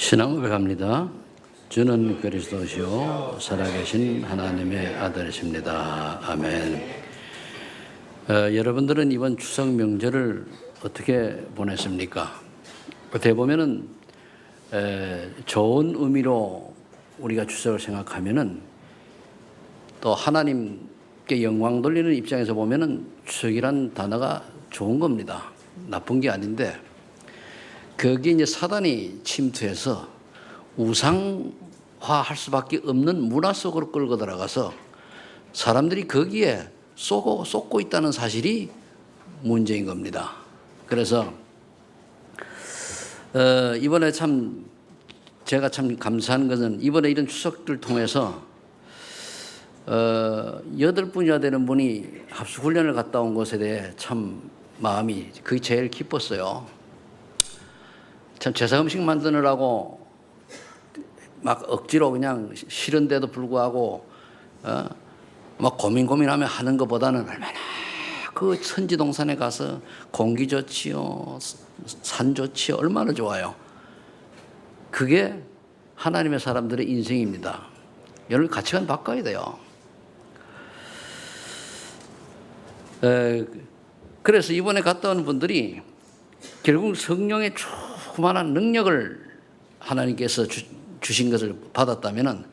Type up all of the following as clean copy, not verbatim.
신앙 고백합니다. 주는 그리스도시요 살아계신 하나님의 아들이십니다. 아멘. 여러분들은 이번 추석 명절을 어떻게 보냈습니까? 어떻게 보면은 좋은 의미로 우리가 추석을 생각하면은 또 하나님께 영광 돌리는 입장에서 보면은 추석이란 단어가 좋은 겁니다. 나쁜 게 아닌데 거기에 이제 사단이 침투해서 우상화할 수밖에 없는 문화 속으로 끌고 들어가서 사람들이 거기에 쏟고 있다는 사실이 문제인 겁니다. 그래서 이번에 제가 참 감사한 것은 이번에 이런 추석들 통해서 8분이나 되는 분이 합숙훈련을 갔다 온 것에 대해 참 마음이 그게 제일 기뻤어요. 참 제사 음식 만드느라고 막 억지로 그냥 싫은데도 불구하고 막 고민하며 하는 것보다는 얼마나 그 천지동산에 가서 공기 좋지요, 산 좋지요, 얼마나 좋아요. 그게 하나님의 사람들의 인생입니다. 여러분 가치관 바꿔야 돼요. 그래서 이번에 갔다 온 분들이 결국 성령의 충만한 능력을 하나님께서 주신 것을 받았다면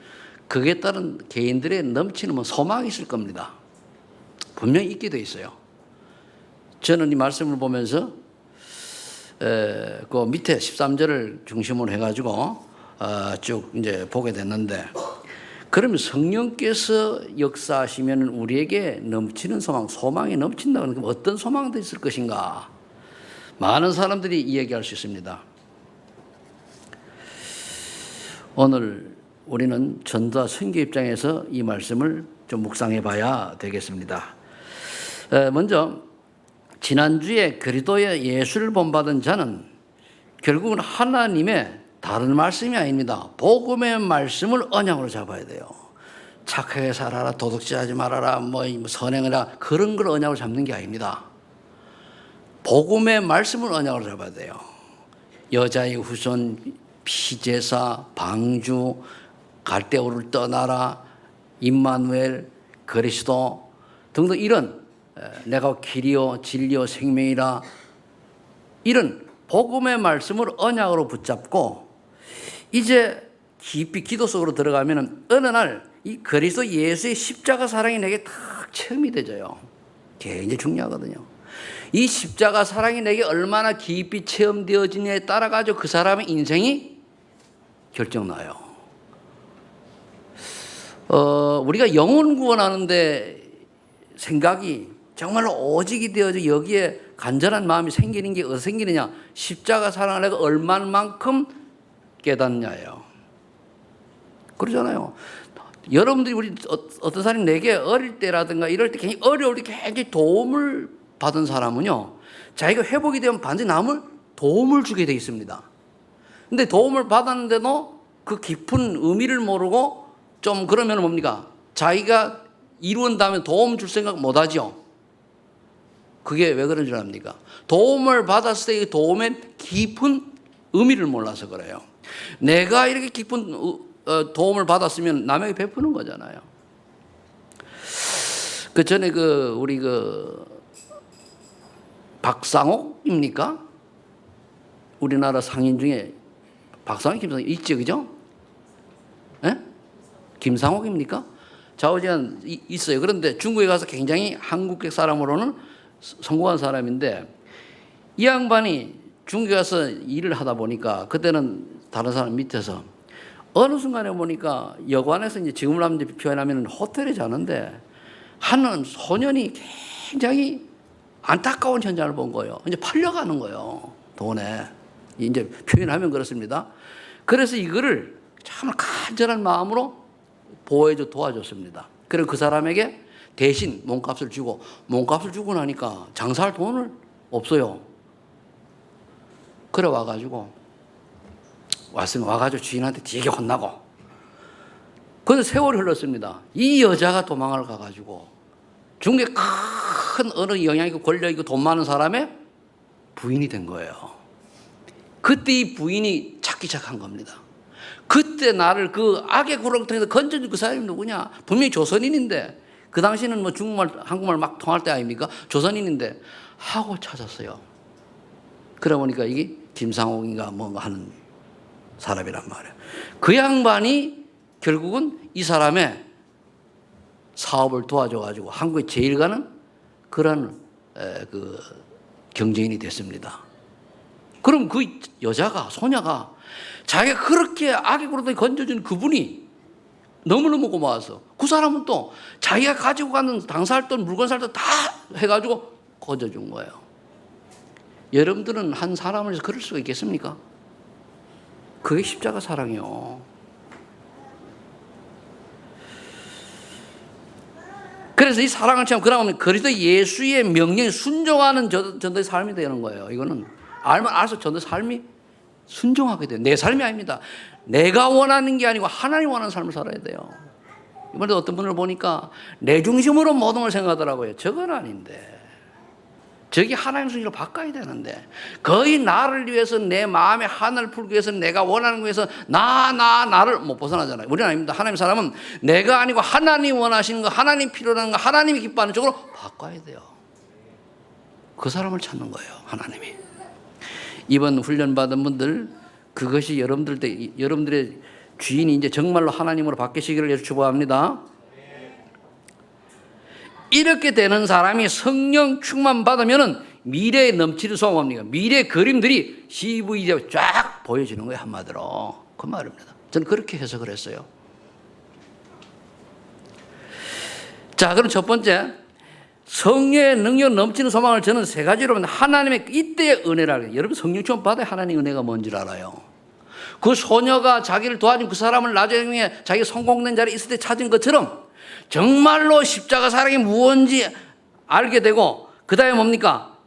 그에 따른 개인들의 넘치는 소망이 있을 겁니다. 분명히 있게 돼 있어요. 저는 이 말씀을 보면서 그 밑에 13절을 중심으로 해가지고 쭉 이제 보게 됐는데, 그러면 성령께서 역사하시면 우리에게 넘치는 소망이 넘친다는 건 어떤 소망도 있을 것인가? 많은 사람들이 이야기할 수 있습니다. 오늘 우리는 전도와 선교 입장에서 이 말씀을 좀 묵상해 봐야 되겠습니다. 먼저 지난주에 그리스도의 예수를 본받은 자는 결국은 하나님의 다른 말씀이 아닙니다. 복음의 말씀을 언약으로 잡아야 돼요. 착하게 살아라, 도둑질하지 말아라, 선행해라, 그런 걸 언약으로 잡는 게 아닙니다. 복음의 말씀을 언약으로 잡아야 돼요. 여자의 후손, 피제사, 방주, 갈대오를 떠나라, 임마누엘, 그리스도 등등 이런 내가 길이요 진리요 생명이라, 이런 복음의 말씀을 언약으로 붙잡고 이제 깊이 기도 속으로 들어가면 어느 날 이 그리스도 예수의 십자가 사랑이 내게 탁 체험이 되져요. 굉장히 중요하거든요. 이 십자가 사랑이 내게 얼마나 깊이 체험되어지냐에 따라 가지고 그 사람의 인생이 결정나요. 우리가 영혼 구원하는데 생각이 정말로 오직이 되어져 여기에 간절한 마음이 생기는 게 어디서 생기느냐? 십자가 사랑을 내가 얼마만큼 깨닫냐예요. 그러잖아요. 여러분들이 우리 어떤 사람이 내게 어릴 때라든가 이럴 때 굉장히 어려울 때 굉장히 도움을 받은 사람은요, 자기가 회복이 되면 반드시 남을 도움을 주게 돼 있습니다. 근데 도움을 받았는데도 그 깊은 의미를 모르고 좀 그러면 뭡니까? 자기가 이룬 다음에 도움 줄 생각 못 하죠. 그게 왜 그런 줄 압니까? 도움을 받았을 때 이 도움의 깊은 의미를 몰라서 그래요. 내가 이렇게 깊은 도움을 받았으면 남에게 베푸는 거잖아요. 그 전에 우리 박상옥입니까? 우리나라 상인 중에 박상옥, 김상옥 있죠, 그죠? 예? 김상옥입니까? 좌우지간 있어요. 그런데 중국에 가서 굉장히 한국계 사람으로는 성공한 사람인데, 이 양반이 중국에 가서 일을 하다 보니까 그때는 다른 사람 밑에서 어느 순간에 보니까 여관에서 이제 지금을 한번 표현하면 호텔에 자는데 한 소년이 굉장히 안타까운 현장을 본 거예요. 이제 팔려가는 거예요, 돈에. 이제 표현하면 그렇습니다. 그래서 이거를 참 간절한 마음으로 도와줬습니다. 그리고 그 사람에게 대신 몸값을 주고 나니까 장사할 돈을 없어요. 그래 와가지고 주인한테 되게 혼나고. 그런데 세월이 흘렀습니다. 이 여자가 도망을 가가지고 중국에 큰 어느 영향 있고 권력 있고 돈 많은 사람의 부인이 된 거예요. 그때 이 부인이 착 찾기 시작한 겁니다. 그때 나를 그 악의 구렁텅이에서 건져준 그 사람이 누구냐? 분명히 조선인인데, 그 당시는 뭐 중국말, 한국말 막 통할 때 아닙니까? 조선인인데 하고 찾았어요. 그러다 보니까 이게 김상옥인가 뭔가 하는 사람이란 말이에요. 그 양반이 결국은 이 사람의 사업을 도와줘가지고 한국에 제일 가는 그런 그 경제인이 됐습니다. 그럼 그 여자가, 소녀가 자기가 그렇게 악의 구렁텅이 건져준 그분이 너무너무 고마워서 그 사람은 또 자기가 가지고 가는 당사 살 돈, 물건 살 돈 다 해가지고 건져준 거예요. 여러분들은 한 사람을 위해서 그럴 수가 있겠습니까? 그게 십자가 사랑이요. 그래서 이 사랑을 체험, 그러면 그리스도 예수의 명령에 순종하는 전도의 삶이 되는 거예요. 이거는 알면 알수 전도의 삶이 순종하게 돼요. 내 삶이 아닙니다. 내가 원하는 게 아니고 하나님 원하는 삶을 살아야 돼요. 이번에도 어떤 분을 보니까 내 중심으로 모든 걸 생각하더라고요. 저건 아닌데. 저기 하나님 중심으로 바꿔야 되는데, 거의 나를 위해서, 내 마음의 하늘을 풀기 위해서, 내가 원하는 거 위해서 나를 못 벗어나잖아요. 우리는 아닙니다. 하나님 사람은 내가 아니고 하나님 원하시는 거, 하나님 필요한 거, 하나님이 기뻐하는 쪽으로 바꿔야 돼요. 그 사람을 찾는 거예요, 하나님이. 이번 훈련 받은 분들, 그것이 여러분들의 주인이 이제 정말로 하나님으로 바뀌시기를 예수 축복합니다. 이렇게 되는 사람이 성령 충만 받으면은 미래에 넘치는 소망입니다. 미래 그림들이 CV에 쫙 보여지는 거예요, 한마디로. 그 말입니다. 저는 그렇게 해석을 했어요. 자, 그럼 첫 번째, 성령의 능력 넘치는 소망을 저는 세 가지로 합니다. 하나님의 이때의 은혜를 알아요. 여러분 성령 충만 받아야 하나님의 은혜가 뭔지를 알아요. 그 소녀가 자기를 도와준 그 사람을 나중에 자기 성공된 자리에 있을 때 찾은 것처럼 정말로 십자가 사랑이 무엇인지 알게 되고, 그 다음에 뭡니까?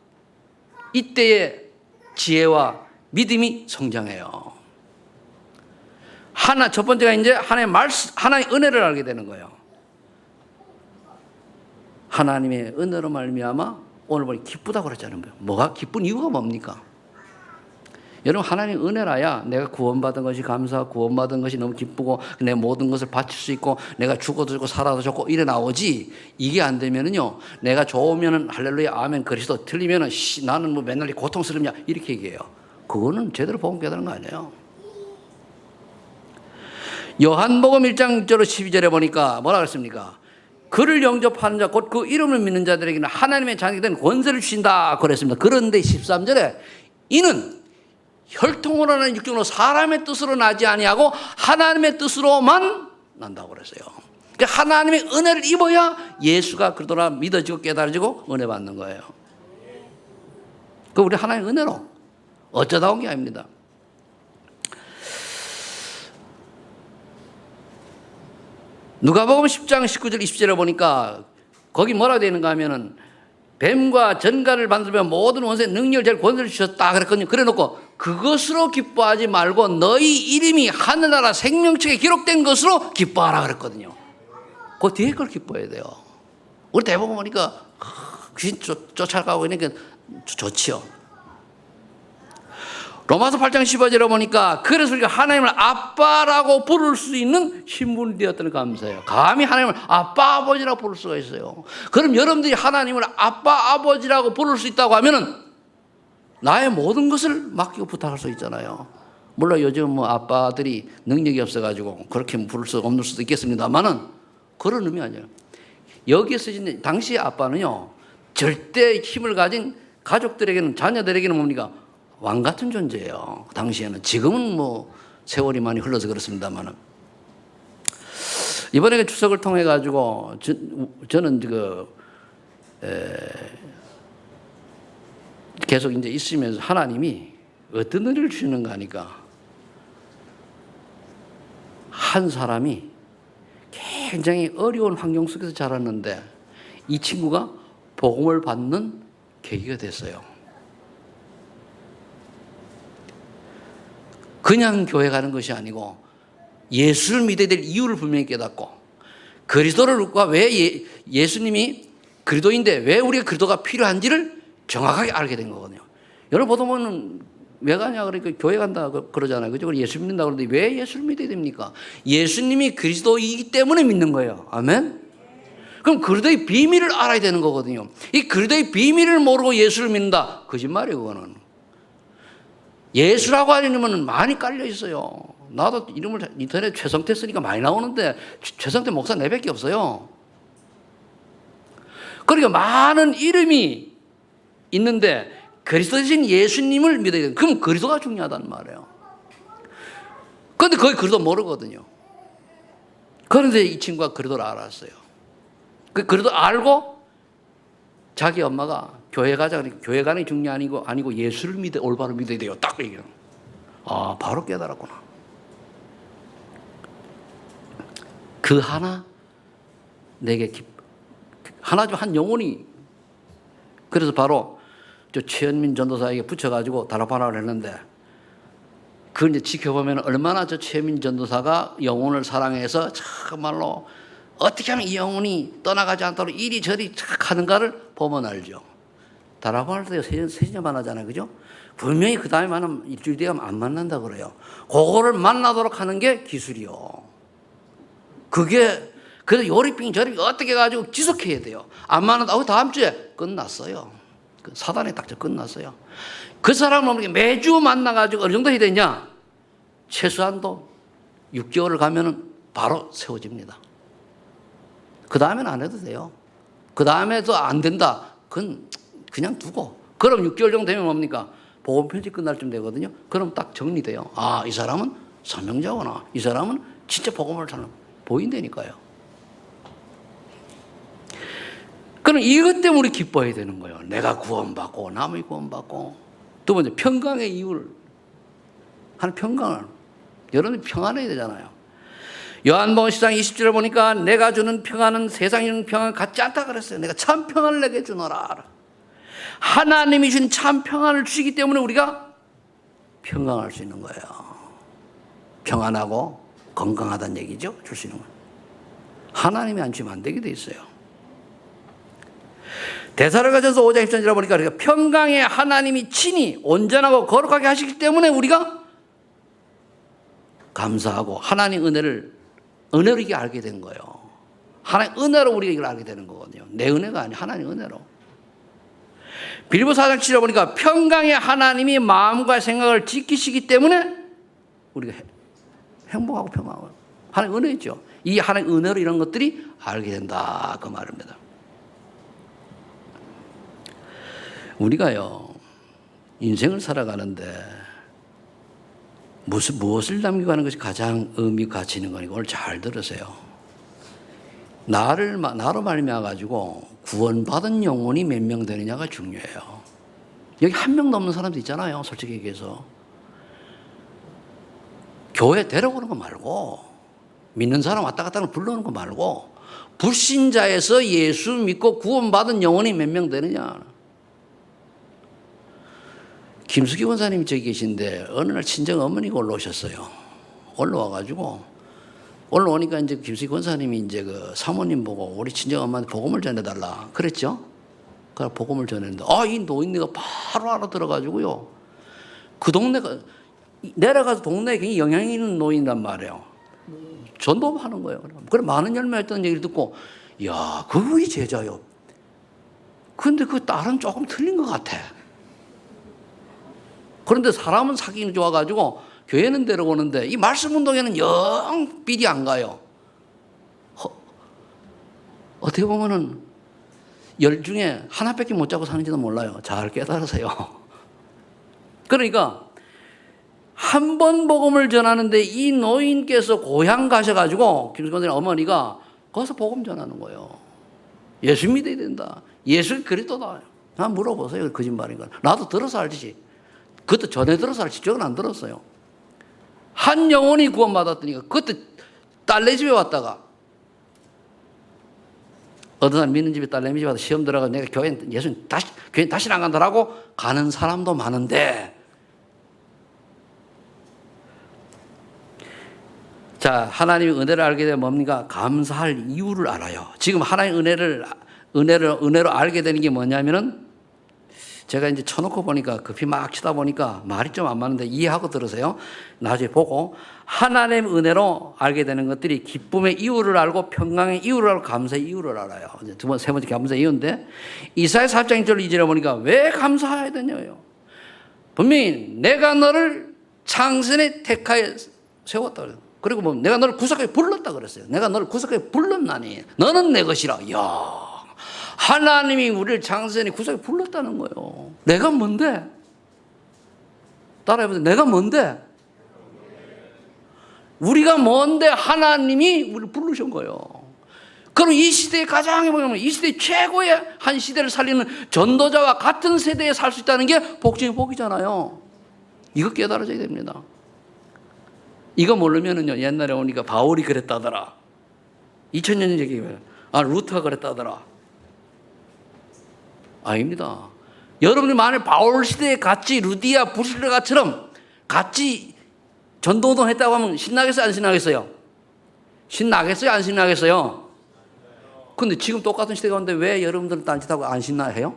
이때의 지혜와 믿음이 성장해요. 첫 번째가 이제 하나님의 은혜를 알게 되는 거예요. 하나님의 은혜로 말미암아 오늘 보니 기쁘다고 그랬잖아요. 뭐가 기쁜 이유가 뭡니까? 여러분, 하나님 은혜라야 내가 구원받은 것이 감사하고, 구원받은 것이 너무 기쁘고, 내 모든 것을 바칠 수 있고, 내가 죽어도 좋고 살아도 좋고 이래 나오지. 이게 안 되면은요, 내가 좋으면은 할렐루야 아멘 그리스도, 틀리면은 나는 뭐 맨날 고통스럽냐 이렇게 얘기해요. 그거는 제대로 복음 깨달은 거 아니에요. 요한복음 1장 1절로 12절에 보니까 뭐라 그랬습니까? 그를 영접하는 자, 곧 그 이름을 믿는 자들에게는 하나님의 자녀가 되는 권세를 주신다 그랬습니다. 그런데 13절에 이는 혈통으로 나는 육정으로 사람의 뜻으로 나지 아니하고 하나님의 뜻으로만 난다고 그랬어요. 그러니까 하나님의 은혜를 입어야 예수가 그러더라 믿어지고 깨달아지고 은혜 받는 거예요. 그 우리 하나님의 은혜로 어쩌다 온 게 아닙니다. 누가복음 10장 19절 20절에 보니까 거기 뭐라 되는가 하면은 뱀과 전갈을 만들며 모든 원수의 능력을 제 권세를 주셨다 그랬거든요. 그래 놓고 그것으로 기뻐하지 말고 너희 이름이 하늘나라 생명책에 기록된 것으로 기뻐하라 그랬거든요. 그 뒤에 걸 기뻐해야 돼요. 우리 대부분 보니까 귀신 쫓아가고 있는 게 좋지요. 로마서 8장 15절에 보니까 그래서 우리가 하나님을 아빠라고 부를 수 있는 신분이 되었다는 감사해요. 감히 하나님을 아빠 아버지라고 부를 수가 있어요. 그럼 여러분들이 하나님을 아빠 아버지라고 부를 수 있다고 하면은 나의 모든 것을 맡기고 부탁할 수 있잖아요. 물론 요즘 뭐 아빠들이 능력이 없어가지고 그렇게 부를 수 없는 수도 있겠습니다만은 그런 의미 아니에요. 여기에 쓰신 당시 아빠는요, 절대 힘을 가진 가족들에게는, 자녀들에게는 뭡니까? 왕 같은 존재예요. 그 당시에는. 지금은 뭐 세월이 많이 흘러서 그렇습니다만은. 이번에 추석을 통해 가지고 저는 계속 이제 있으면서 하나님이 어떤 은혜를 주시는가 하니까 한 사람이 굉장히 어려운 환경 속에서 자랐는데 이 친구가 복음을 받는 계기가 됐어요. 그냥 교회 가는 것이 아니고 예수를 믿어야 될 이유를 분명히 깨닫고, 그리스도를과 왜 예수님이 그리스도인데 왜 우리가 그리스도가 필요한지를 정확하게 알게 된 거거든요. 여러분 보다 보면 왜 가냐 그러니까 교회 간다 그러잖아요. 그죠? 예수 믿는다 그러는데 왜 예수를 믿어야 됩니까? 예수님이 그리스도이기 때문에 믿는 거예요. 아멘. 그럼 그리스도의 비밀을 알아야 되는 거거든요. 이 그리스도의 비밀을 모르고 예수를 믿는다. 거짓말이에요, 그거는. 예수라고 하는 이름은 많이 깔려 있어요. 나도 이름을 인터넷 최성태 쓰니까 많이 나오는데 최성태 목사 내밖에 없어요. 그러니까 많은 이름이 있는데 그리스도 대신 예수님을 믿어야 돼요. 그럼 그리스도가 중요하다는 말이에요. 그런데 거의 그리스도 모르거든요. 그런데 이 친구가 그리스도를 알았어요. 그 그리스도 알고 자기 엄마가 교회 가자 그러니까 교회 가는 게 중요한 아니고 예수를 올바로 믿어야 돼요. 딱 얘기해요. 아, 바로 깨달았구나. 그 하나 내게 하나 좀 한 영혼이 그래서 바로 저 최현민 전도사에게 붙여가지고 다락방학을 했는데 그걸 이제 지켜보면 얼마나 저 최현민 전도사가 영혼을 사랑해서 정말로 어떻게 하면 이 영혼이 떠나가지 않도록 이리저리 착 하는가를 보면 알죠. 다락방할 때 세진에 만나잖아요. 그죠? 분명히 그 다음에 만나면 일주일 뒤에 안 만난다 그래요. 그거를 만나도록 하는 게 기술이요. 그게 그래서 요리빙 저리빙 어떻게 해가지고 지속해야 돼요. 안 만난다. 다음 주에 끝났어요. 사단의 딱지 끝났어요. 그 사람을 매주 만나가지고 어느 정도 해야 되냐? 최소한도 6개월을 가면은 바로 세워집니다. 그 다음에는 안 해도 돼요. 그 다음에도 안 된다. 그건 그냥 두고. 그럼 6개월 정도 되면 뭡니까? 복음 편지 끝날 쯤 되거든요. 그럼 딱 정리돼요. 아, 이 사람은 사명자구나. 이 사람은 진짜 복음을 전하는 보인다니까요. 그럼 이것 때문에 우리 기뻐해야 되는 거예요. 내가 구원받고 남의 구원받고. 두 번째 평강의 이유를 한 평강을 여러분이 평안해야 되잖아요. 요한복음 10장 20절을 보니까 내가 주는 평안은 세상이 주는 평안 같지 않다 그랬어요. 내가 참 평안을 내게 주노라. 하나님이 준 참 평안을 주시기 때문에 우리가 평강할 수 있는 거예요. 평안하고 건강하다는 얘기죠. 줄 수 있는 거예요. 하나님이 안 주면 안 되게 돼 있어요. 데살로니가전서 5장 10절을 보니까 평강의 하나님이 친히 온전하고 거룩하게 하시기 때문에 우리가 감사하고 하나님 은혜로 이게 알게 된 거예요. 하나님 은혜로 우리가 이걸 알게 되는 거거든요. 내 은혜가 아니라 하나님 은혜로. 빌립보 4장 7절을 보니까 평강의 하나님이 마음과 생각을 지키시기 때문에 우리가 행복하고 평안하고 하나님 은혜죠. 이 하나님 은혜로 이런 것들이 알게 된다 그 말입니다. 우리가요 인생을 살아가는데 무엇을 남기고 하는 것이 가장 의미 가치 있는 거니까 오늘 잘 들으세요. 나로 말미암아가지고 구원받은 영혼이 몇 명 되느냐가 중요해요. 여기 한 명도 없는 사람도 있잖아요. 솔직히 얘기해서 교회 데려오는 거 말고 믿는 사람 왔다 갔다 하는 거 불러오는 거 말고 불신자에서 예수 믿고 구원받은 영혼이 몇 명 되느냐. 김수기 원사님이 저기 계신데 어느 날 친정 어머니가 올라오셨어요. 올라오니까 이제 김수기 원사님이 이제 그 사모님 보고 우리 친정 엄마한테 복음을 전해달라 그랬죠. 그래서 복음을 전했는데 이 노인네가 바로 알아들어가지고요. 그 동네가 내려가서 동네에 굉장히 영향이 있는 노인이란 말이에요. 전도하는 거예요. 그래 많은 열매했다는 얘기를 듣고 야, 그분이 제자요. 근데 그 딸은 조금 틀린 것 같아. 그런데 사람은 사귀는 좋아가지고 교회는 데려오는데 이 말씀 운동에는 영 삘이 안 가요. 어떻게 보면은 10 중에 하나밖에 못 잡고 사는지도 몰라요. 잘 깨달으세요. 그러니까 한 번 복음을 전하는데 이 노인께서 고향 가셔가지고 김수건님 어머니가 거기서 복음 전하는 거예요. 예수 믿어야 된다. 예수 그리스도다. 나 물어보세요. 거짓말인가. 나도 들어서 알지. 그것도 전에 들어서 알지. 저건 안 들었어요. 한 영혼이 구원받았더니까 그때 딸내 집에 왔다가 어떤 사람 믿는 집에 딸내미 집에 와서 시험 들어가서 내가 교회 다시 안 간다라고 가는 사람도 많은데 자, 하나님의 은혜를 알게 되면 뭡니까? 감사할 이유를 알아요. 지금 하나님의 은혜로 알게 되는 게 뭐냐면은 제가 이제 쳐놓고 보니까 급히 막 치다 보니까 말이 좀 안 맞는데 이해하고 들으세요. 나중에 보고 하나님의 은혜로 알게 되는 것들이 기쁨의 이유를 알고 평강의 이유를 알고 감사의 이유를 알아요. 이제 세 번째 감사의 이유인데 이사야 4장 1절 2절에 보니까 왜 감사해야 되냐요. 분명히 내가 너를 창세에 택하여 세웠다 그래요. 그리고 뭐 내가 너를 구속하여 불렀다 그랬어요. 내가 너를 구속하여 불렀나니 너는 내 것이라. 이야, 하나님이 우리를 창세에 구속하여 불렀다는 거예요. 내가 뭔데? 따라해보세요. 내가 뭔데? 우리가 뭔데 하나님이 우리를 부르신 거예요. 그럼 이 시대의 가장 뭐냐면 이 시대 최고의 한 시대를 살리는 전도자와 같은 세대에 살 수 있다는 게 복 중에 복이잖아요. 이거 깨달아져야 됩니다. 이거 모르면은요, 옛날에 오니까 바울이 그랬다더라. 2000년 얘기예요. 루터가 그랬다더라. 아닙니다. 여러분이 만약 바울 시대에 같이 루디아 부실레가처럼 같이 전도운동 했다고 하면 신나겠어요? 안 신나겠어요? 신나겠어요? 안 신나겠어요? 근데 지금 똑같은 시대 가운데 왜 여러분들은 딴짓하고 안 신나해요?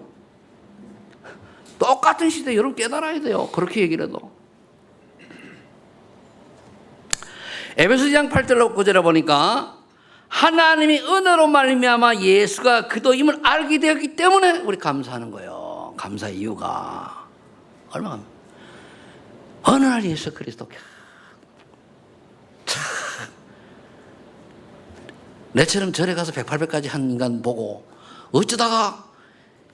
똑같은 시대 여러분 깨달아야 돼요. 그렇게 얘기를 해도. 에베소 2장 8절 9절에 보니까 하나님이 은혜로 말미암아 예수가 그도임을 알게 되었기 때문에 우리 감사하는 거예요. 감사의 이유가 얼마나 어느 날 예수 그리스도 참 내처럼 절에 가서 108배까지 한 인간 보고 어쩌다가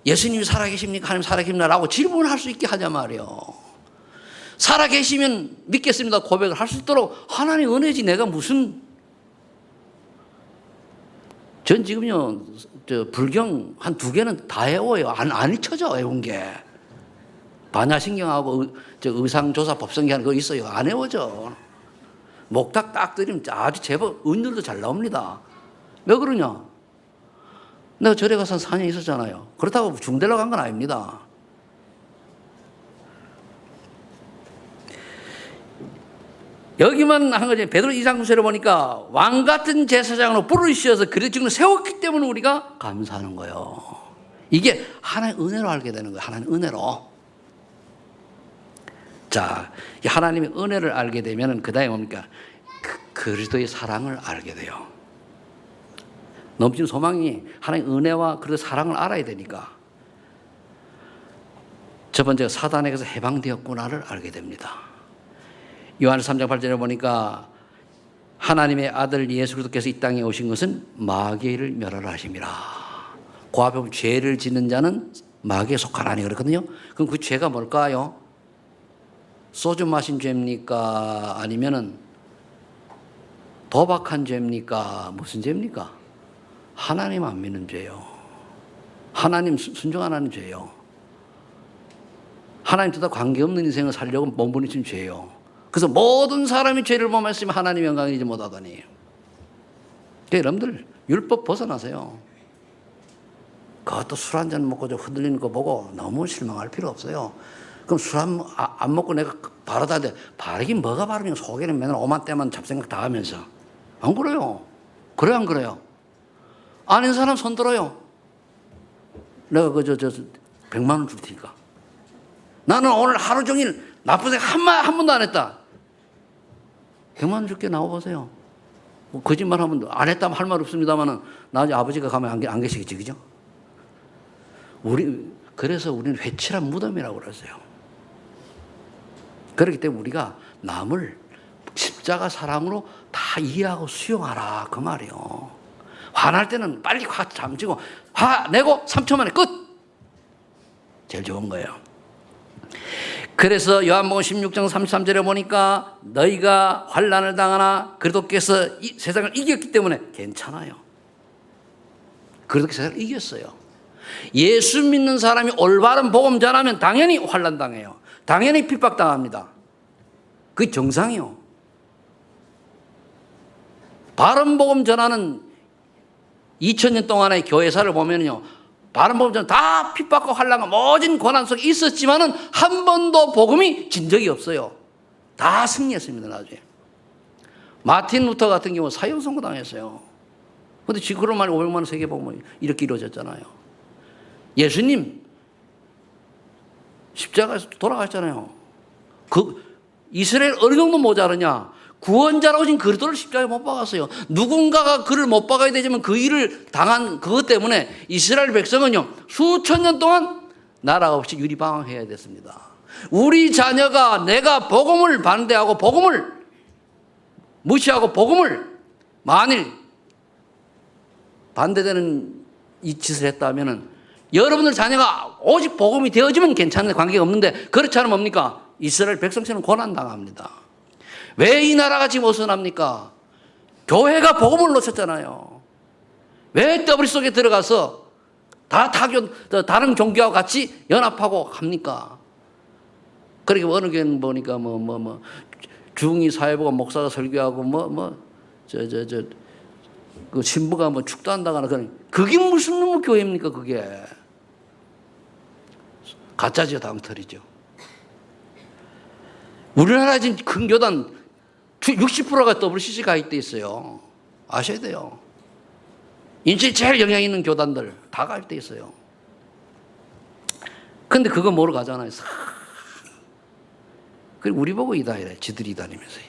예수님이 살아계십니까? 하나님 살아계십니까? 라고 질문을 할 수 있게 하자 말이에요. 살아계시면 믿겠습니다 고백을 할 수 있도록 하나님 은혜지 내가 무슨. 전 지금요 불경 한 2개는 다 외워요. 안 잊혀져 외운 게. 반야신경하고 의상조사 법성경 그거 있어요. 안 외워져. 목탁 딱 들이면 아주 제법 은율도 잘 나옵니다. 왜 그러냐? 내가 절에 가서 4년 있었잖아요. 그렇다고 중대로 간 건 아닙니다. 여기만 한 거지. 베드로 2장 9절에 보니까 왕 같은 제사장으로 부르시어서 그리스도를 세웠기 때문에 우리가 감사하는 거예요. 이게 하나님의 은혜로 알게 되는 거예요. 하나님의 은혜로. 자, 하나님의 은혜를 알게 되면 그 다음에 뭡니까? 그리스도의 사랑을 알게 돼요. 넘치는 소망이 하나님의 은혜와 그리스도의 사랑을 알아야 되니까. 첫 번째가 사단에게서 해방되었구나를 알게 됩니다. 요한일서 3장 8절에 보니까 하나님의 아들 예수 그리스도께서 이 땅에 오신 것은 마귀를 멸하라 하심이라. 그 앞에 보면 죄를 짓는 자는 마귀에 속하나니 그렇거든요. 그럼 그 죄가 뭘까요? 소주 마신 죄입니까? 아니면은 도박한 죄입니까? 무슨 죄입니까? 하나님 안 믿는 죄요. 하나님 순종 안 하는 죄요. 하나님 뜻과 관계없는 인생을 살려고 몸부림친 죄요. 그래서 모든 사람이 죄를 범했으면 하나님 영광이지 못하더니. 여러분들 율법 벗어나세요. 그것도 술 한잔 먹고 좀 흔들리는 거 보고 너무 실망할 필요 없어요. 그럼 술 안 먹고 내가 바르다는데 바르긴 뭐가 바르면 속에는 맨날 오만 때만 잡생각 다 하면서. 안 그래요? 그래요 안 그래요? 아닌 사람 손 들어요. 내가 100만 원 줄 테니까. 나는 오늘 하루 종일 나쁜 생각 한 번도 안 했다. 100만 원 줄게 나와보세요. 뭐 거짓말 하면 안 했다면 할 말 없습니다만은 나중에 아버지가 가면 안 계시겠지, 그죠? 그래서 우리는 회칠한 무덤이라고 그랬어요. 그렇기 때문에 우리가 남을 십자가 사랑으로 다 이해하고 수용하라. 그 말이요. 화날 때는 빨리 화 잠지고 화내고 3초 만에 끝! 제일 좋은 거예요. 그래서 요한복음 16장 33절에 보니까 너희가 환난을 당하나 그리스도께서 세상을 이겼기 때문에 괜찮아요. 그리스도께서 세상을 이겼어요. 예수 믿는 사람이 올바른 복음 전하면 당연히 환난 당해요. 당연히 핍박당합니다. 그게 정상이요. 바른 복음 전하는 2000년 동안의 교회사를 보면요, 바른 복음 전은 다 핍박과 환난과 모진 고난 속에 있었지만은 한 번도 복음이 진 적이 없어요. 다 승리했습니다. 나중에 마틴 루터 같은 경우 사형 선고 당했어요. 그런데 지금 그런 말이 500만 원 세계 복음이 이렇게 이루어졌잖아요. 예수님 십자가에서 돌아갔잖아요. 그 이스라엘 어느 정도 모자르냐? 구원자라고 하신 그리스도를 십자가에 못 박았어요. 누군가가 그를 못 박아야 되지만 그 일을 당한 그것 때문에 이스라엘 백성은요, 수천 년 동안 나라 없이 유리방황해야 됐습니다. 우리 자녀가 내가 복음을 반대하고 복음을 무시하고 복음을 만일 반대되는 이 짓을 했다면 여러분들 자녀가 오직 복음이 되어지면 괜찮은데 관계가 없는데 그렇지 않으면 뭡니까? 이스라엘 백성처럼 고난당합니다. 왜 이 나라가 지금 어선합니까? 교회가 복음을 놓쳤잖아요. 왜 더블 속에 들어가서 다 다른 종교와 같이 연합하고 합니까? 그러니까 어느 교회는 보니까 중이 사회보고 목사가 설교하고 그 신부가 축도한다거나 그게 무슨 교회입니까? 그게 가짜죠, 당털이죠. 우리나라 지금 큰 교단 60%가 WCC 가입돼 있어요. 아셔야 돼요. 인체에 제일 영향 있는 교단들 다 가입돼 있어요. 근데 그거 모르고 가잖아요. 그리고 우리 보고 이다 이래. 지들이 다니면서.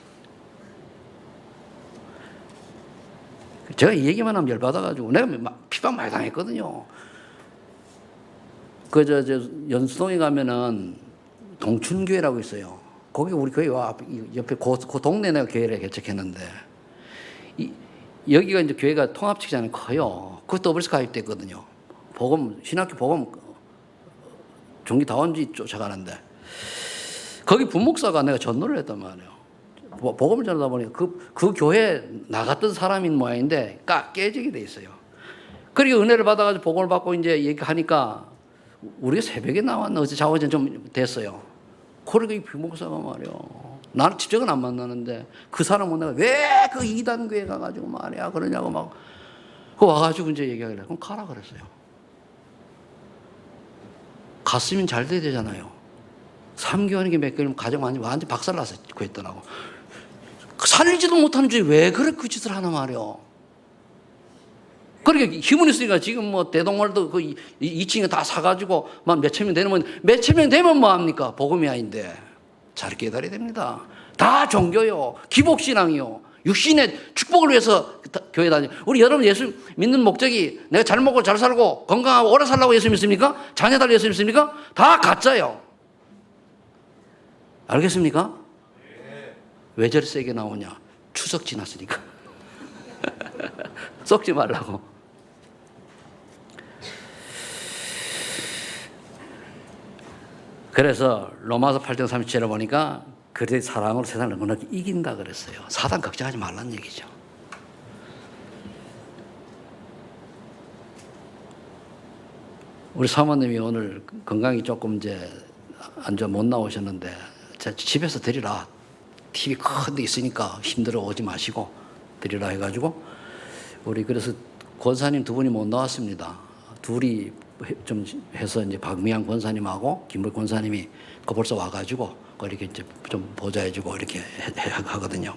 제가 이 얘기만 하면 열받아가지고 내가 피방 많이 당했거든요. 연수동에 가면은 동춘교회라고 있어요. 거기 우리 교회 옆에 그 동네 내가 교회를 개척했는데 여기가 이제 교회가 통합식장이 커요. 그 더블스 가입됐거든요. 신학교 복음 종기다원지 쫓아가는데 거기 부목사가 내가 전도를 했단 말이에요. 복음을 전하다 보니까 그 교회에 나갔던 사람인 모양인데 깨지게 돼 있어요. 그리고 은혜를 받아가지고 복음을 받고 이제 얘기하니까 우리가 새벽에 나왔나 어제 자고전 좀 됐어요. 그러니까 이 부목사가 말이요. 나는 직접은 안 만나는데 그 사람은 내가 왜 그 이단교회 가가지고 말이야 그러냐고 막 와가지고 이제 얘기하길래 그럼 가라 그랬어요. 갔으면 잘 돼야 되잖아요. 3개월이면 몇 개월이면 가정 완전 박살나서 구했더라고. 살지도 못하는 주에 왜 그래 그 짓을 하나 말이요. 그러니까 힘은 있으니까 지금 대동월도 그 2층에 다 사가지고 막 몇천 명 되면 뭐합니까? 복음이 아닌데 잘 깨달아야 됩니다. 다 종교요. 기복신앙이요. 육신의 축복을 위해서 교회 다니. 우리 여러분 예수 믿는 목적이 내가 잘 먹고 잘 살고 건강하고 오래 살라고 예수 믿습니까? 자녀 달 예수 믿습니까? 다 가짜요. 알겠습니까? 왜 저리 세게 나오냐? 추석 지났으니까. 썩지 말라고. 그래서 로마서 8장 37절에 보니까 그들의 사랑으로 세상을 너무나 이긴다 그랬어요. 사단 걱정하지 말라는 얘기죠. 우리 사모님이 오늘 건강이 조금 이제 안 좋아 못 나오셨는데 집에서 드리라. TV 큰 데 있으니까 힘들어 오지 마시고 드리라 해가지고 우리 그래서 권사님 두 분이 못 나왔습니다. 둘이 좀 해서 이제 박미양 권사님하고 김물 권사님이 그 벌써 와가지고 이렇게 이제 좀 보좌해주고 이렇게 하거든요.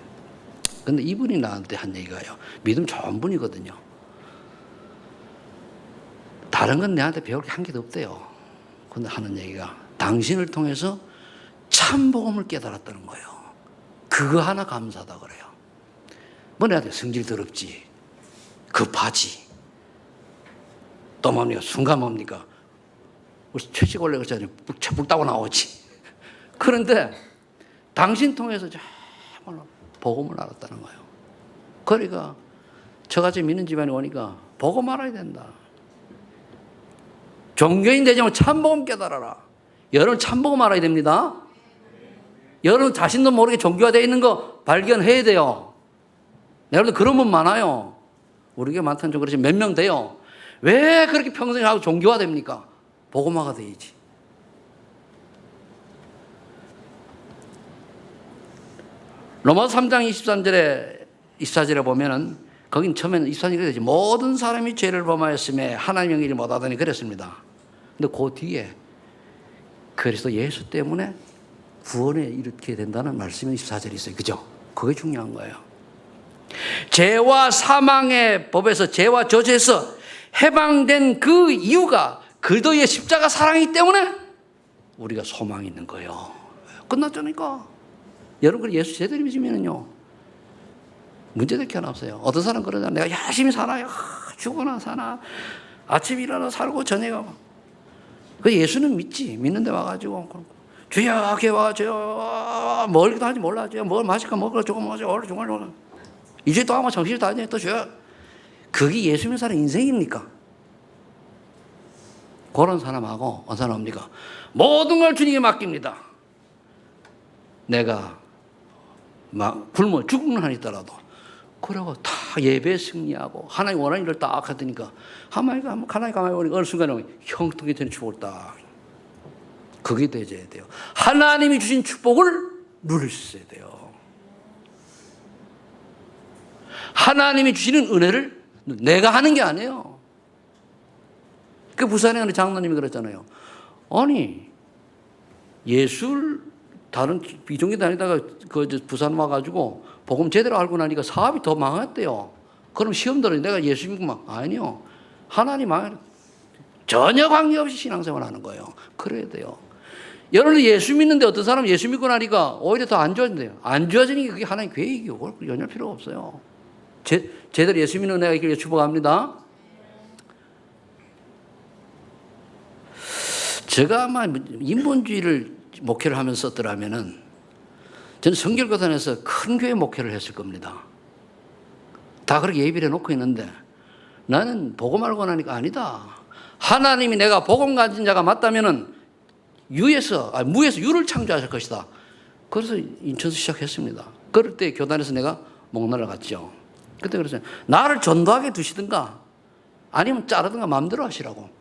근데 이분이 나한테 한 얘기가요. 믿음 좋은 분이거든요. 다른 건 내한테 배울 게 한 개도 없대요. 근데 하는 얘기가 당신을 통해서 참 복음을 깨달았다는 거예요. 그거 하나 감사하다 그래요. 뭐 내한테 성질 더럽지, 급하지, 또 뭡니까 순간 뭡니까 채식 원래 그러잖아요. 북 따고 나오지. 그런데 당신 통해서 정말 복음을 알았다는 거예요. 그러니까 저같이 믿는 집안에 오니까 복음 알아야 된다. 종교인 되지만 참복음 깨달아라. 여러분 참복음 알아야 됩니다. 여러분 자신도 모르게 종교화되어 있는 거 발견해야 돼요. 여러분들 그런 분 많아요. 우리 교회 많다는 좀 그렇지만 몇 명 돼요. 왜 그렇게 평생 하고 종교화됩니까? 복음화가 돼야지. 로마서 3장 24절에 보면은 거긴 처음에는 24절에 되지 모든 사람이 죄를 범하였음에 하나님의 영광을 못하더니 그랬습니다. 근데 그 뒤에 그리스도 예수 때문에 구원에 이르게 된다는 말씀이 24절에 있어요. 그죠? 그게 중요한 거예요. 죄와 사망의 법에서 죄와 저주에서 해방된 그 이유가 그리스도의 십자가 사랑이기 때문에 우리가 소망이 있는 거예요. 끝났잖아요. 여러분 예수 제대로 믿으면요 문제될 게 하나 없어요. 어떤 사람 그러잖아. 내가 열심히 살아요. 죽어나 사나. 아침 일어나 살고 저녁에 그 예수는 믿지. 믿는데 와가지고 주여 개와 주여 멀기도 하지 몰라. 주여 뭘 마실까 먹을까 조금 마셔. 얼른 중얼 이제 또 아마 정신이 다니네. 또 주여. 그게 예수 믿는 사람 인생입니까? 그런 사람하고 어떤 사람입니까? 모든 걸 주님께 맡깁니다. 내가 막 굶어 죽는 한이 있더라도 그러고 다 예배 승리하고 하나님 원하는 일을 딱 하더니까 하나님 가만히 보니 어느 순간에 형통이 되는 축복을 딱 그게 되어야 돼요. 하나님이 주신 축복을 누릴 수 있어야 돼요. 하나님이 주시는 은혜를 내가 하는 게 아니에요. 그 부산에 어느 장로님이 그랬잖아요. 아니 예술 다른 비종교 다니다가 그 부산 와가지고 복음 제대로 알고 나니까 사업이 더 망했대요. 그럼 시험 들어 내가 예수 믿고 막 아니요. 하나님 전혀 관계없이 신앙생활 하는 거예요. 그래야 돼요. 여러분 예수 믿는데 어떤 사람은 예수 믿고 나니까 오히려 더 안 좋아진대요. 안 좋아지는 게 그게 하나님 계획이고 그걸 연연할 필요가 없어요. 제대로 예수 믿는 내가 이렇게 축복합니다. 제가 아마 인본주의를 목회를 하면서 썼더라면은 저는 성결교단에서 큰 교회 목회를 했을 겁니다. 다 그렇게 예비를 해놓고 있는데 나는 복음 알고 나니까 아니다. 하나님이 내가 복음 가진 자가 맞다면은 무에서 유를 창조하실 것이다. 그래서 인천에서 시작했습니다. 그럴 때 교단에서 내가 목나라 갔죠. 그때 그랬어요. 나를 전도하게 두시든가 아니면 자르든가 마음대로 하시라고.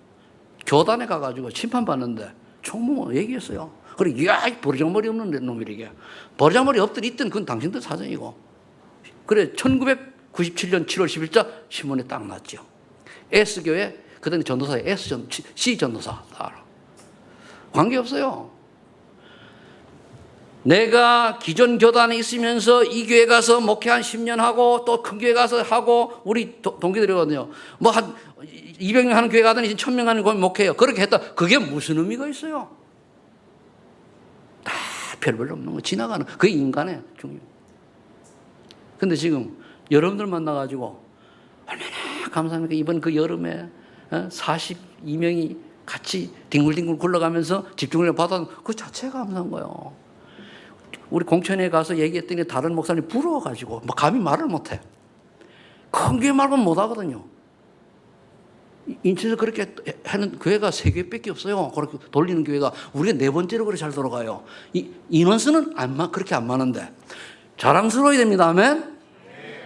교단에 가가지고 심판받는데 총무 얘기했어요. 그래, 이야, 버르장머리 없는 놈이래. 버르장머리 없든 있든 그건 당신들 사정이고. 그래, 1997년 7월 10일자 신문에 딱 났죠. S교회, 그 다음에 전도사에 C 전도사. 관계없어요. 내가 기존 교단에 있으면서 이 교회 가서 목회 한 10년 하고 또 큰 교회 가서 하고 우리 동기들이거든요. 뭐 한 200명 하는 교회 가더니 1000명 하는 교회 목회해요. 그렇게 했다. 그게 무슨 의미가 있어요? 다 별별 없는 거 지나가는 그게 인간의 중요. 근데 지금 여러분들 만나가지고 얼마나 감사합니까? 이번 그 여름에 42명이 같이 뒹굴뒹굴 굴러가면서 집중을 받아 그 자체가 감사한 거예요. 우리 공천에 가서 얘기했더니 다른 목사님 부러워가지고 뭐 감히 말을 못해. 큰 교회 말고는 못하거든요. 인천에서 그렇게 하는 교회가 3교회밖에 없어요. 그렇게 돌리는 교회가 우리가 4번째로 그렇게 잘 돌아가요. 인원수는 그렇게 안 많은데 자랑스러워야 됩니다. 아멘.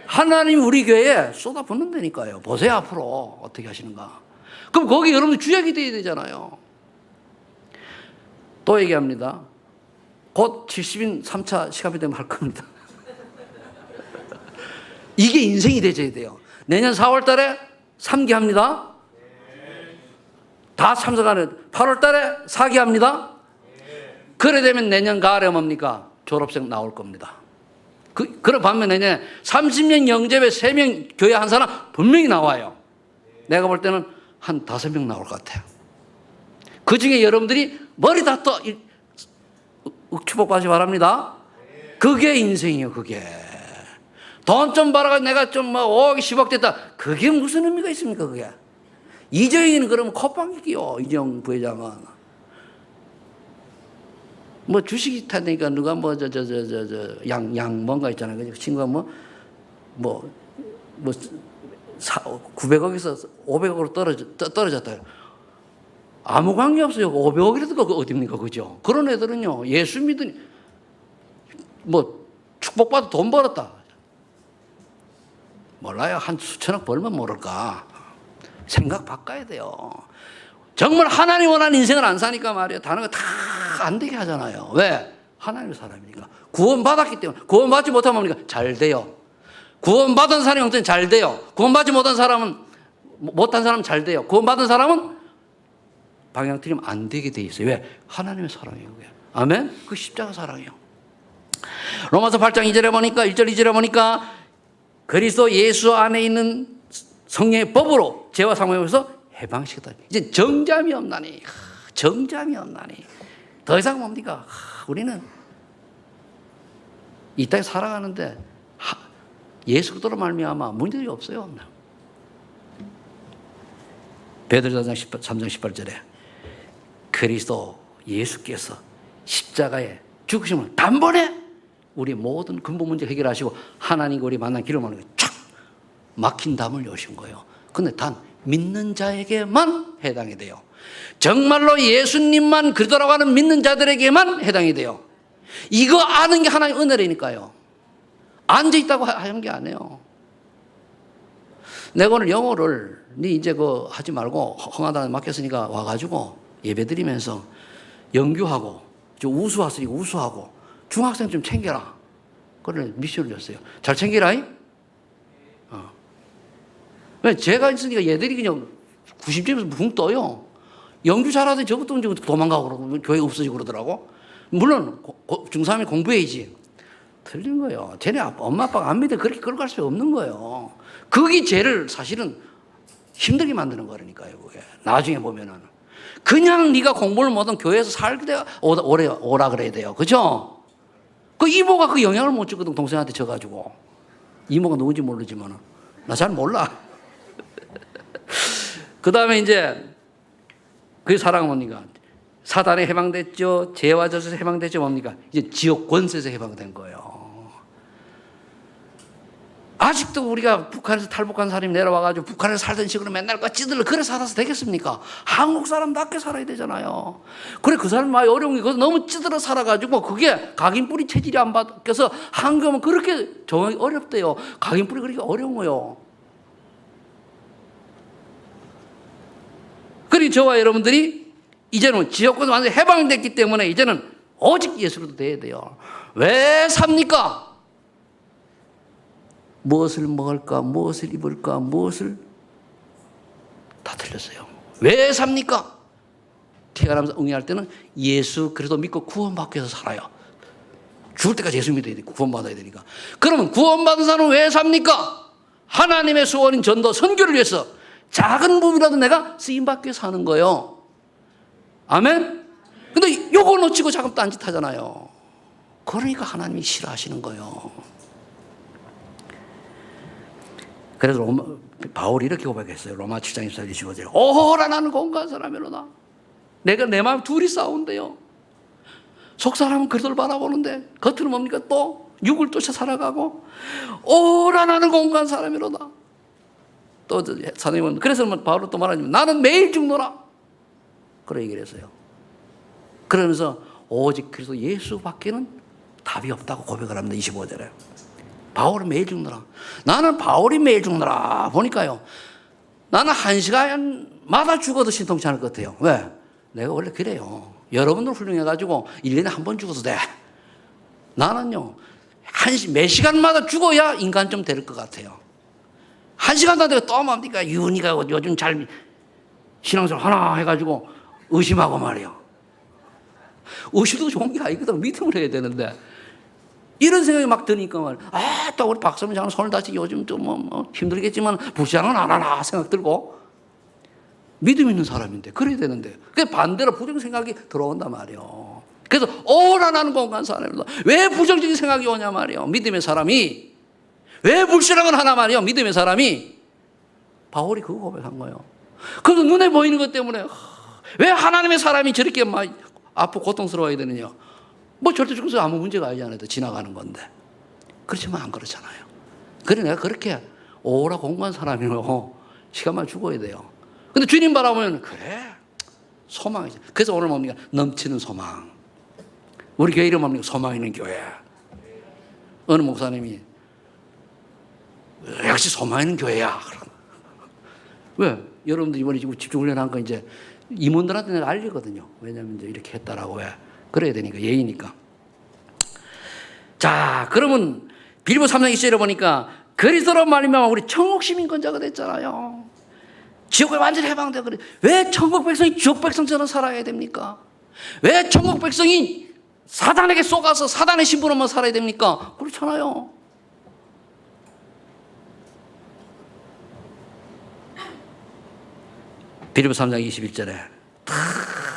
하나님이 우리 교회에 쏟아붓는다니까요. 보세요 앞으로 어떻게 하시는가. 그럼 거기 여러분 주역이 돼야 되잖아요. 또 얘기합니다. 곧 70인 3차 시간이 되면 할 겁니다. 이게 인생이 되져야 돼요. 내년 4월 달에 3기 합니다. 다 참석하는 8월 달에 4기 합니다. 그래 되면 내년 가을에 뭡니까? 졸업생 나올 겁니다. 그럼 반면 내년에 30년 영접에 3명 교회 한 사람 분명히 나와요. 내가 볼 때는 한 5명 나올 것 같아요. 그 중에 여러분들이 머리 다 떠 축복받으시 바랍니다. 그게 인생이에요. 그게 돈 좀 벌어가지고 내가 좀 뭐 5억 10억 됐다. 그게 무슨 의미가 있습니까? 그게 이정희는 그러면 콧방귀기요. 이정 부회장은 뭐 주식이 타니까 누가 뭐 양 뭔가 있잖아요. 그 친구가 뭐 900억에서 500억으로 떨어졌다. 아무 관계 없어요. 500억이라도 그 어딥니까, 그죠? 그런 애들은요 예수 믿으니 뭐 축복받아 돈 벌었다. 몰라요. 한 수천억 벌면 모를까. 생각 바꿔야 돼요. 정말 하나님 원하는 인생을 안 사니까 말이에요. 다른 거 다 안 되게 하잖아요. 왜? 하나님의 사람이니까. 구원받았기 때문에. 구원받지 못하면 뭡니까? 잘 돼요. 구원받은 사람이 어떤 잘 돼요. 구원받지 못한 사람은 잘 돼요. 구원받은 사람은 방향 틀리면 안 되게 돼 있어요. 왜? 하나님의 사랑이에요. 그게. 아멘? 그 십자가 사랑이에요. 로마서 8장 2절에 보니까 1절 2절에 보니까 그리스도 예수 안에 있는 성령의 법으로 죄와 사망에서 해방시켰다. 이제 정잠이 없나니. 정잠이 없나니. 더 이상 뭡니까? 우리는 이 땅에 살아가는데 예수 그리스도로 말미암아 문제가 없어요. 베드로전서 3장 18절에 그리스도 예수께서 십자가에 죽으심을 단번에 우리 모든 근본 문제 해결하시고 하나님과 우리 만난 길을 만든 게 쫙 막힌 담을 여신 거예요. 근데 단 믿는 자에게만 해당이 돼요. 정말로 예수님만 그리스도라고 하는 믿는 자들에게만 해당이 돼요. 이거 아는 게 하나의 은혜라니까요. 앉아있다고 하는 게 아니에요. 내가 오늘 영어를 니 이제 하지 말고 헝하다 맡겼으니까 와가지고 예배 드리면서 연규하고 우수하으니까 우수하고 중학생 좀 챙겨라. 그걸 미션을 줬어요. 잘 챙기라. 왜 제가 있으니까 얘들이 그냥 90점에서 붕 떠요. 연규 잘하더니 저것도 이제 도망가고 그러고 교회 없어지고 그러더라고. 물론 중3이 공부해야지. 틀린 거예요. 쟤네 엄마 아빠가 안 믿어 그렇게 끌고 갈 수 없는 거예요. 그게 쟤를 사실은 힘들게 만드는 거라니까요. 그게 나중에 보면은 그냥 네가 공부를 못하면 교회에서 살게 돼 오라 그래야 돼요. 그죠? 그 이모가 그 영향을 못 주거든. 동생한테 져가지고. 이모가 누군지 모르지만 나 잘 몰라. 그 다음에 이제 그 사랑은 뭡니까? 사단에 해방됐죠. 죄와 젖에서 해방됐죠. 뭡니까? 이제 지옥 권세에서 해방된 거예요. 아직도 우리가 북한에서 탈북한 사람이 내려와가지고 북한에서 살던 식으로 맨날 찌들러 그래 살아서 되겠습니까? 한국 사람답게 살아야 되잖아요. 그래 그 사람이 많이 어려운 게 그래서 너무 찌들어 살아가지고 그게 각인뿌리 체질이 안 바뀌어서 한국은 그렇게 정하기 어렵대요. 각인뿌리 그렇게 어려운 거예요. 그리고 저와 여러분들이 이제는 지옥권에서 완전히 해방됐기 때문에 이제는 오직 예수로 돼야 돼요. 왜 삽니까? 무엇을 먹을까, 무엇을 입을까, 무엇을 다 틀렸어요. 왜 삽니까? 태어나면서 응애할 때는 예수 그리스도 믿고 구원받기 위해서 살아요. 죽을 때까지 예수 믿어야 되니까 구원받아야 되니까. 그러면 구원받은 사람은 왜 삽니까? 하나님의 소원인 전도 선교를 위해서 작은 부분이라도 내가 쓰임받기 위해서 사는 거예요. 아멘? 근데 요거 놓치고 자꾸 딴짓하잖아요. 그러니까 하나님이 싫어하시는 거예요. 그래서 바울이 이렇게 고백했어요. 로마 7장 24절 25절. 오호라 나는 공고한 사람이로다. 내가 내 마음 둘이 싸운대요. 속 사람은 그리스도를 바라보는데 겉으로 뭡니까? 또 육을 쫓아 살아가고 오호라 나는 공고한 사람이로다. 또 사도님은 그래서 바울은 또 말하지만 나는 매일 죽노라. 그런 얘기를 했어요. 그러면서 오직 그리스도 예수밖에는 답이 없다고 고백을 합니다. 25절에. 바울은 매일 죽노라. 나는 바울이 매일 죽노라. 보니까요. 나는 한 시간마다 죽어도 신통치 않을 것 같아요. 왜? 내가 원래 그래요. 여러분들 훌륭해가지고 1년에 한 번 죽어도 돼. 나는요. 몇 시간마다 죽어야 인간 좀 될 것 같아요. 한 시간도 안 되고 또 뭡니까? 윤희가 요즘 잘 신앙생활 하나 해가지고 의심하고 말이요. 의심도 좋은 게 아니거든. 믿음을 해야 되는데. 이런 생각이 막 드니까 말이야. 또 우리 박선미 장은 손을 다치기 요즘 좀 힘들겠지만 부시장은 안 하나 생각 들고. 믿음 있는 사람인데 그래야 되는데. 그 반대로 부정 생각이 들어온단 말이요. 그래서 오라 나는 공간 사람이다. 왜 부정적인 생각이 오냐 말이요. 믿음의 사람이. 왜 불신앙을 하나 말이요. 믿음의 사람이. 바울이 그거 고백한 거예요. 그래서 눈에 보이는 것 때문에 왜 하나님의 사람이 저렇게 막 아프고 고통스러워야 되느냐. 뭐 절대 죽어서 아무 문제가 아니잖아요. 지나가는 건데. 그렇지만 안 그렇잖아요. 그래 내가 그렇게 오라 공부한 사람이고 시간만 죽어야 돼요. 근데 주님 바라보면 그래 소망이죠. 그래서 오늘 뭡니까? 넘치는 소망. 우리 교회 이름 뭡니까? 소망 있는 교회. 어느 목사님이 역시 소망 있는 교회야. 왜? 여러분들 이번에 지금 집중훈련한 거 이제 임원들한테 내가 알리거든요. 왜냐면 이제 이렇게 했다라고. 왜? 그래야 되니까, 예의니까. 자, 그러면 빌보 3장 2절에 보니까 그리스도로 말미암아 우리 천국 시민권자가 됐잖아요. 지옥을 완전히 해방되어 그래. 왜 천국 백성이 지옥 백성처럼 살아야 됩니까? 왜 천국 백성이 사단에게 쏘가서 사단의 신분으로만 살아야 됩니까? 그렇잖아요. 빌보 3장 21절에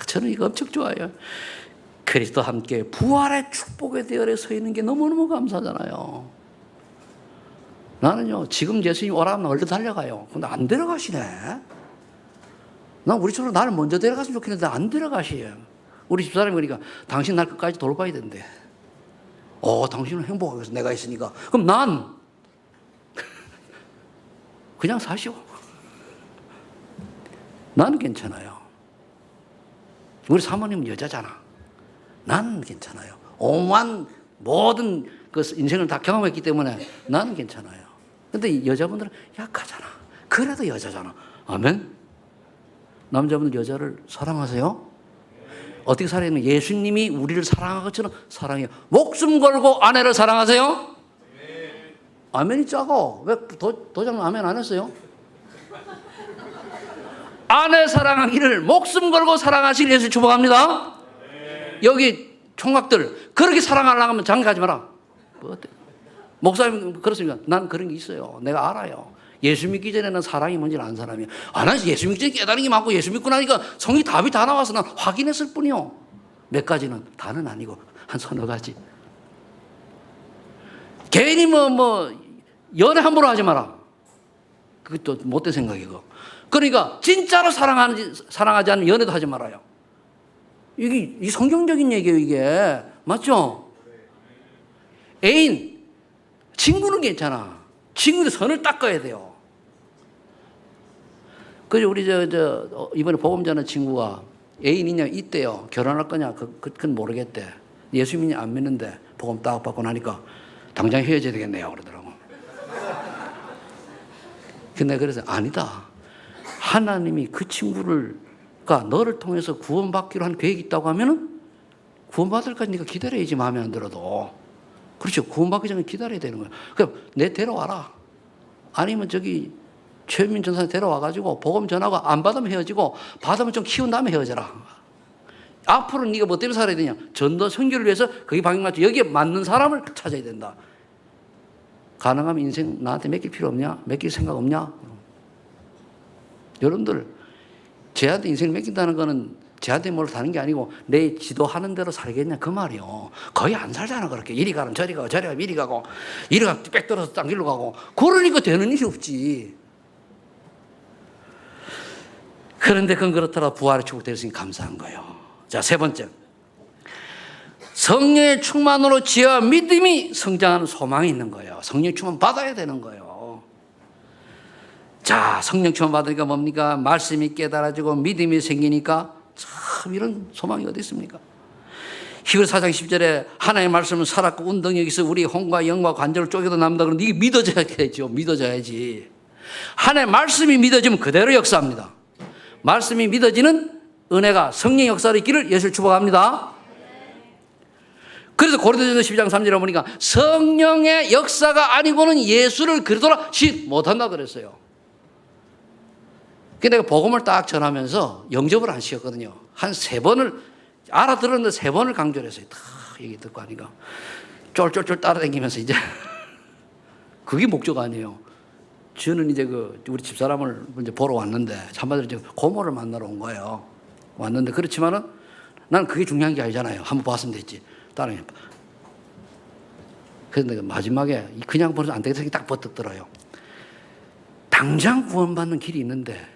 저는 이거 엄청 좋아해요. 그리스도 함께 부활의 축복의 대열에 서 있는 게 너무너무 감사하잖아요. 나는요, 지금 예수님 오라면 얼른 달려가요. 근데 안 데려가시네. 난 우리처럼 나를 먼저 데려갔으면 좋겠는데 안 데려가시에요. 우리 집사람이 그러니까 당신 날 끝까지 돌봐야 된대. 당신은 행복하겠어. 내가 있으니까. 그럼 난 그냥 사시오. 나는 괜찮아요. 우리 사모님은 여자잖아. 나는 괜찮아요. 오만 모든 그 인생을 다 경험했기 때문에 나는 괜찮아요. 근데 여자분들은 약하잖아. 그래도 여자잖아. 아멘? 남자분들 여자를 사랑하세요? 어떻게 사랑해요? 예수님이 우리를 사랑한 것처럼 사랑해요. 목숨 걸고 아내를 사랑하세요? 아멘이 작아. 왜 도장 아멘 안 했어요? 아내 사랑하기를 목숨 걸고 사랑하시길 예수 축복합니다. 여기 총각들 그렇게 사랑하려고 하면 장가 가지 마라. 뭐 어때? 목사님 그렇습니까? 난 그런 게 있어요. 내가 알아요. 예수 믿기 전에는 사랑이 뭔지를 아는 사람이야. 난 예수 믿기 전에 깨달은 게 많고 예수 믿고 나니까 성이 답이 다 나와서 난 확인했을 뿐이요. 몇 가지는 다는 아니고 한 서너 가지. 괜히 연애 함부로 하지 마라. 그것도 못된 생각이고. 그러니까 진짜로 사랑하지 않으면 연애도 하지 말아요. 이게 성경적인 얘기예요, 이게. 맞죠? 애인, 친구는 괜찮아. 친구들 선을 닦아야 돼요. 그래서 우리 이번에 복음 전하는 친구가 애인 있냐 있대요. 결혼할 거냐 그건 모르겠대. 예수 믿냐 안 믿는데 복음 딱 받고 나니까 당장 헤어져야 되겠네요 그러더라고. 근데 그래서 아니다. 하나님이 그 친구가 너를 통해서 구원받기로 한 계획이 있다고 하면은 구원받을까지 네가 기다려야지. 마음에 안 들어도. 그렇죠. 구원받기 전에 기다려야 되는 거야. 그럼 내 데려와라. 아니면 최민 전사님 데려와가지고 복음 전하고 안 받으면 헤어지고 받으면 좀 키운 다음에 헤어져라. 앞으로 네가 뭐 때문에 살아야 되냐? 전도 선교를 위해서 거기 방향 맞춰 여기에 맞는 사람을 찾아야 된다. 가능하면 인생 나한테 맡길 필요 없냐? 맡길 생각 없냐? 여러분들 쟤한테 인생을 맡긴다는 거는 쟤한테 뭘 사는 게 아니고 내 지도하는 대로 살겠냐 그 말이요. 거의 안 살잖아 그렇게. 이리 가면 저리 가고 저리 가면 이리 가고 이리 가면 빽 떨어서 딴 길로 가고 그러니까 되는 일이 없지. 그런데 그건 그렇더라. 부활의 축복되었으니 감사한 거예요. 자, 세 번째. 성령의 충만으로 지혜와 믿음이 성장하는 소망이 있는 거예요. 성령의 충만 받아야 되는 거예요. 자, 성령 충만 받으니까 뭡니까? 말씀이 깨달아지고 믿음이 생기니까 참 이런 소망이 어디 있습니까? 히브리서 4장 10절에 하나님의 말씀은 살았고 운동력이 있어 우리 혼과 영과 관절을 쪼개도 남다. 그런데 이게 믿어져야죠. 믿어져야지. 하나님의 말씀이 믿어지면 그대로 역사합니다. 말씀이 믿어지는 은혜가 성령 역사로 있기를 예수를 축복합니다. 그래서 고린도전서 12장 3절에 보니까 성령의 역사가 아니고는 예수를 그리스도라 시 못한다 그랬어요. 그래서 내가 복음을 딱 전하면서 영접을 안 시켰거든요. 한 3번을 알아들었는데 3번을 강조를 했어요. 다 얘기 듣고 하니까 쫄쫄쫄 따라다니면서 이제 그게 목적 아니에요. 저는 이제 우리 집사람을 이제 보러 왔는데 한마디로 이제 고모를 만나러 온 거예요. 왔는데 그렇지만은 난 그게 중요한 게 아니잖아요. 한번 봤으면 됐지. 따라해. 그런데 마지막에 그냥 보내서 안 되겠다 딱 버뜩더라요. 당장 구원받는 길이 있는데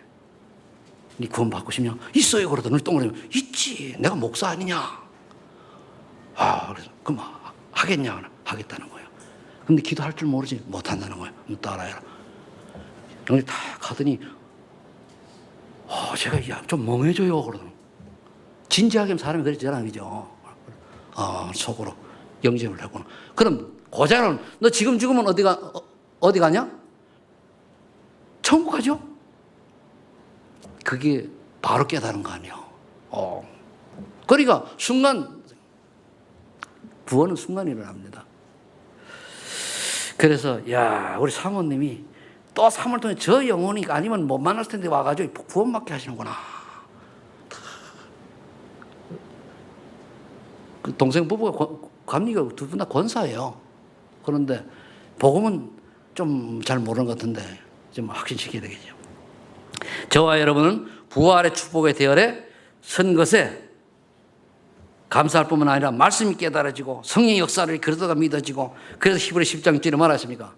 네 구원받고 싶냐? 있어요. 그러더니 똥을 있지. 내가 목사 아니냐? 그래서 그럼 하겠냐? 하겠다는 거예요. 근데 기도할 줄 모르지 못한다는 거예요. 따라해라. 여기 다 가더니 제가 좀 멍해져요. 그러더니 진지하게 하면 사람이 그랬지 않죠. 속으로 영접을 했구나. 그럼 고자는 너 지금 죽으면 어디 가냐? 천국 가죠? 그게 바로 깨달은 거 아니에요. 그러니까 순간 구원은 순간 일어납니다. 그래서 우리 사모님이 또 3월 동안 저 영혼이 아니면 못 만났을 텐데 와가지고 구원받게 하시는구나. 그 동생 부부가 감리가 두 분 다 권사예요. 그런데 복음은 좀 잘 모르는 것 같은데 좀 확신시켜야 되겠죠. 저와 여러분은 부활의 축복의 대열에 선 것에 감사할 뿐만 아니라 말씀이 깨달아지고 성령의 역사를 그리스도가 믿어지고, 그래서 히브리 10장 1절에 말하십니까?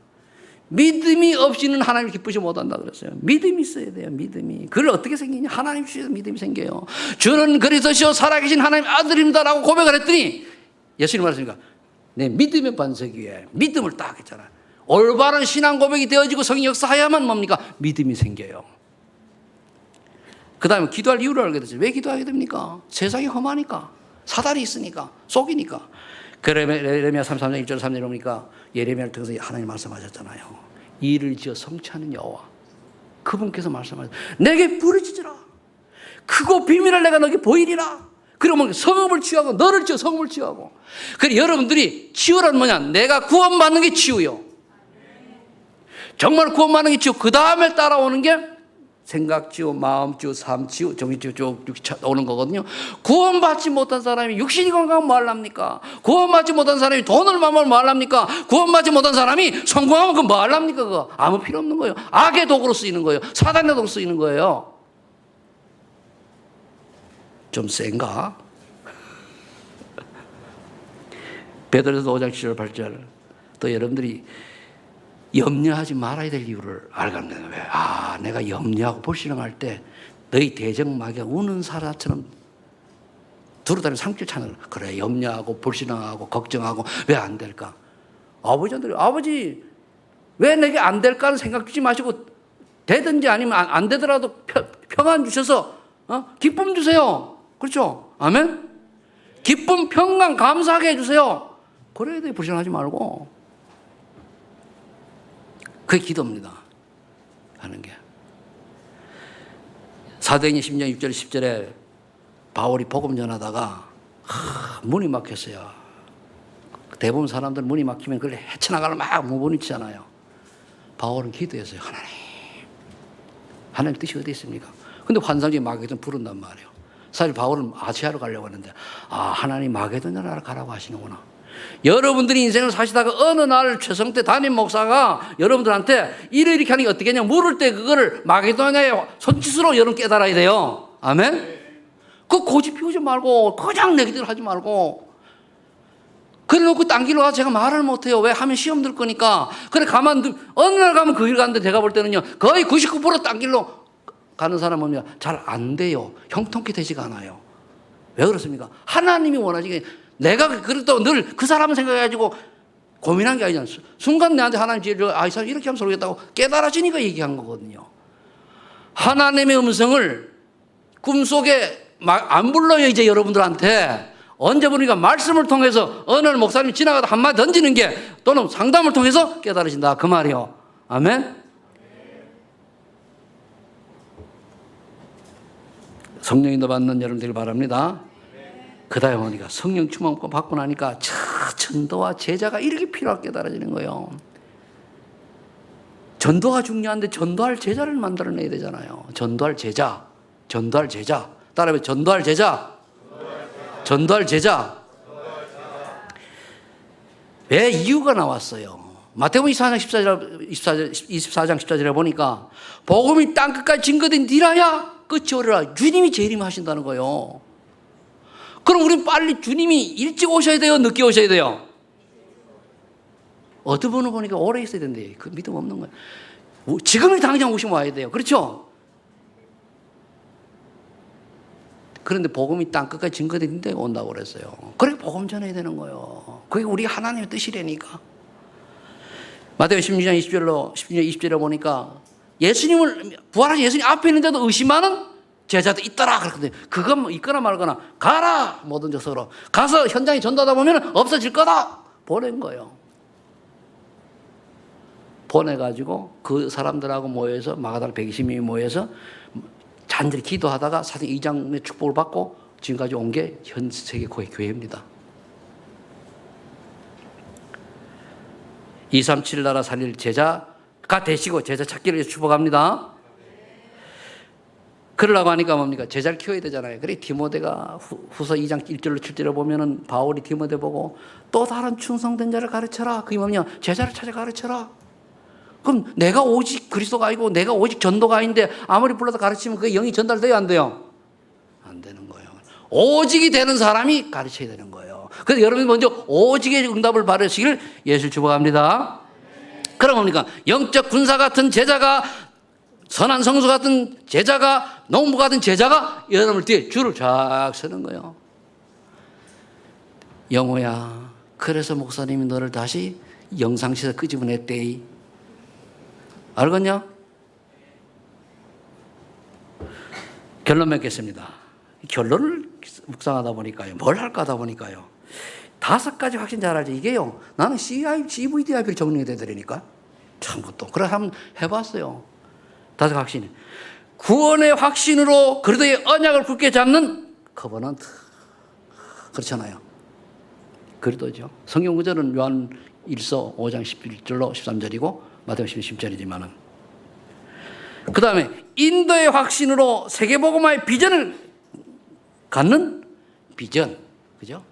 믿음이 없이는 하나님을 기쁘지 못한다 그랬어요. 믿음이 있어야 돼요. 믿음이. 그걸 어떻게 생기냐? 하나님 주셔서 믿음이 생겨요. 주는 그리스도시요 살아계신 하나님 아들입니다라고 고백을 했더니 예수님 말씀입니까? 내 믿음의 반석 위에 믿음을 딱 했잖아요. 올바른 신앙 고백이 되어지고 성령 역사하야만 뭡니까? 믿음이 생겨요. 그 다음에 기도할 이유를 알게 됐어요. 왜 기도하게 됩니까? 세상이 험하니까, 사단이 있으니까, 속이니까. 예레미야 33장 1절 3절에 보니까 예레미야를 통해서 하나님 말씀하셨잖아요. 이를 지어 성취하는 여호와, 그분께서 말씀하셨어요. 내게 부르짖으라. 크고 비밀을 내가 너에게 보이리라. 그러면 성읍을 취하고 너를 지어 성읍을 취하고. 그래 여러분들이 치유란 뭐냐? 내가 구원받는 게 치유요. 정말 구원받는 게 치유. 그 다음에 따라오는 게 생각치유, 마음치유, 삶치유, 정신치유 쭉 오는 거거든요. 구원받지 못한 사람이 육신이 건강하면 뭐 하랍니까? 구원받지 못한 사람이 돈을 많으면 뭐 하랍니까? 구원받지 못한 사람이 성공하면 그거 뭐 하랍니까? 그거 아무 필요 없는 거예요. 악의 도구로 쓰이는 거예요. 사단의 도구로 쓰이는 거예요. 좀 센가? 베드로서 5장 7절 8절 또 여러분들이 염려하지 말아야 될 이유를 알겠네. 왜? 아, 내가 염려하고 불신앙할 때 너희 대적마귀가 우는 사자처럼 두루다니는 산길 찾는 거야. 그래, 염려하고 불신앙하고 걱정하고 왜 안 될까? 아버지들이 아버지 왜 내게 안 될까는 생각 주지 마시고 되든지 아니면 안 되더라도 평안 주셔서 기쁨 주세요. 그렇죠? 아멘? 기쁨, 평강, 감사하게 해주세요. 그래야 돼. 불신하지 말고. 그게 기도입니다. 하는 게. 사도행전 10장 6절 10절에 바울이 복음 전하다가 문이 막혔어요. 대부분 사람들 문이 막히면 그걸 헤쳐나가려 막 무부딪히잖아요. 바울은 기도했어요. 하나님 뜻이 어디 있습니까? 근데 환상적인 마게돈 부른단 말이에요. 사실 바울은 아시아로 가려고 했는데 하나님 마게돈 나라로 가라고 하시는구나. 여러분들이 인생을 사시다가 어느 날 최성태 담임 목사가 여러분들한테 이렇게 하는 게 어떻겠냐 물을 때 그거를 마게도냐의 손짓으로 여러분 깨달아야 돼요. 아멘? 그 고집 피우지 말고 그냥 내기대로 하지 말고 그래 놓고 딴 길로 가서 제가 말을 못해요. 왜? 하면 시험 들 거니까. 그래 가만 어느 날 가면 그 길 가는데 제가 볼 때는요 거의 99% 딴 길로 가는 사람은 잘 안 돼요. 형통케 되지가 않아요. 왜 그렇습니까? 하나님이 원하시기에 내가 그래도 늘 그 사람을 생각해가지고 고민한 게 아니잖아요. 순간 내한테 하나님 지혜를 이 사람 이렇게 하면 모르겠다고 깨달아지니까 얘기한 거거든요. 하나님의 음성을 꿈속에 안 불러요. 이제 여러분들한테 언제 부르니까 말씀을 통해서 어느 날 목사님이 지나가다 한마디 던지는 게 또는 상담을 통해서 깨달아진다 그 말이요. 아멘. 성령인도 받는 여러분들 바랍니다. 그 다음에 보니까 성령 충만 받고 나니까 전도와 제자가 이렇게 필요하게 깨달아지는 거예요. 전도가 중요한데 전도할 제자를 만들어내야 되잖아요. 전도할 제자. 따라해 전도할 제자. 전도할 제자. 왜 이유가 나왔어요. 마태복음 24장 14절에 보니까 복음이 땅끝까지 증거된 뒤라야 끝이 오리라. 주님이 재림하신다는 거예요. 그럼 우리는 빨리 주님이 일찍 오셔야 돼요? 늦게 오셔야 돼요? 어떤 분을 보니까 오래 있어야 된대. 그 믿음 없는 거예요. 지금이 당장 오시면 와야 돼요. 그렇죠? 그런데 복음이 땅끝까지 증거되는데 온다고 그랬어요. 그래 복음 전해야 되는 거예요. 그게 우리 하나님의 뜻이라니까. 마태복음 16장 20절에 보니까 예수님을 부활하신 예수님 앞에 있는데도 의심하는 제자도 있더라 그랬거든요. 그거 있거나 말거나 가라 모든 적으로 가서 현장에 전도하다 보면 없어질 거다 보낸 거예요. 보내가지고 그 사람들하고 모여서 마가다라 120명이 모여서 잔절히 기도하다가 사도행 2장의 축복을 받고 지금까지 온 게 현 세계 교회입니다. 237 나라 살릴 제자가 되시고 제자 찾기를 축복합니다. 그러려고 하니까 뭡니까? 제자를 키워야 되잖아요. 그래 디모데가 후서 2장 1절로 7절에 보면은 바울이 디모데 보고 또 다른 충성된 자를 가르쳐라. 그게 뭐냐? 제자를 찾아 가르쳐라. 그럼 내가 오직 그리스도가 아니고 내가 오직 전도가 아닌데 아무리 불러도 가르치면 그게 영이 전달돼요? 안 돼요? 안 되는 거예요. 오직이 되는 사람이 가르쳐야 되는 거예요. 그래서 여러분이 먼저 오직의 응답을 받으시길 예수를 축복합니다. 그럼 뭡니까? 영적 군사 같은 제자가, 선한 성수 같은 제자가, 농부 같은 제자가 여러분을 뒤에 줄을 쫙 서는 거예요. 영호야, 그래서 목사님이 너를 다시 영상실에서 끄집어냈대. 알겠냐? 결론 맺겠습니다. 결론을 묵상하다 보니까요, 뭘 할까 하다 보니까요, 5가지 확신 잘 알지. 이게요, 나는 CVDIP를 정리해야 되더라니까. 참, 그것도. 그래, 한번 해봤어요. 5 확신. 구원의 확신으로 그리스도의 언약을 굳게 잡는 커버넌트. 그렇잖아요. 그리스도죠. 성경 구절은 요한 1서 5장 11절로 13절이고 마태복음 10절이지만은, 그 다음에 인도의 확신으로 세계복음화의 비전을 갖는 비전. 그죠?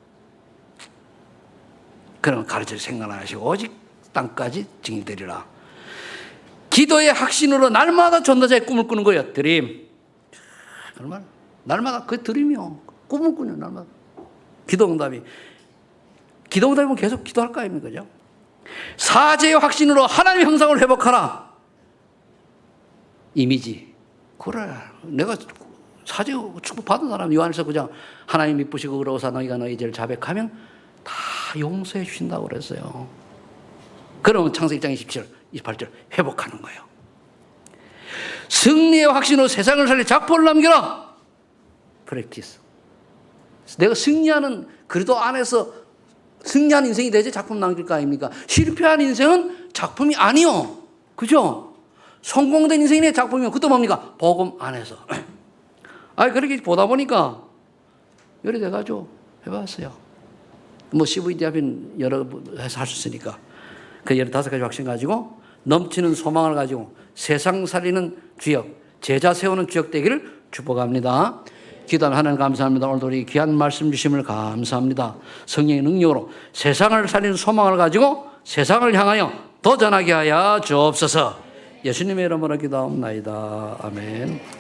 그러면 가르쳐서 생각 안 하시고 오직 땅까지 증인되리라. 기도의 확신으로 날마다 전도자의 꿈을 꾸는 거예요. 드림. 얼마나? 날마다 그 드림이요. 꿈을 꾸는 날마다. 기도응답이. 기도응답이면 계속 기도할 거 아닙니까? 그죠? 사제의 확신으로 하나님의 형상을 회복하라. 이미지. 그래. 내가 사제 축복 받은 사람, 요한에서 그냥 하나님 미쁘시고 그러사 너희가 너희 죄를 자백하면 다 용서해 주신다고 그랬어요. 그러면 창세기 1장 27, 28절 회복하는 거예요. 승리의 확신으로 세상을 살릴 작포를 남겨라. 프랙티스. 내가 승리하는, 그래도 안에서 승리한 인생이 되지 작품 남길 거 아닙니까? 실패한 인생은 작품이 아니요. 그죠? 성공된 인생의 작품이면 그것도 뭡니까? 복음 안에서. 그렇게 보다 보니까 열이 돼가지고 해봤어요. 뭐 CVD 앞엔 여러 해서 할 수 있으니까. 그 15가지 확신 가지고 넘치는 소망을 가지고 세상 살리는 주역, 제자 세우는 주역 되기를 축복합니다. 기도하면 하나님 감사합니다. 오늘도 우리 귀한 말씀 주심을 감사합니다. 성령의 능력으로 세상을 살리는 소망을 가지고 세상을 향하여 도전하게 하여 주옵소서. 예수님의 이름으로 기도합니다. 아멘.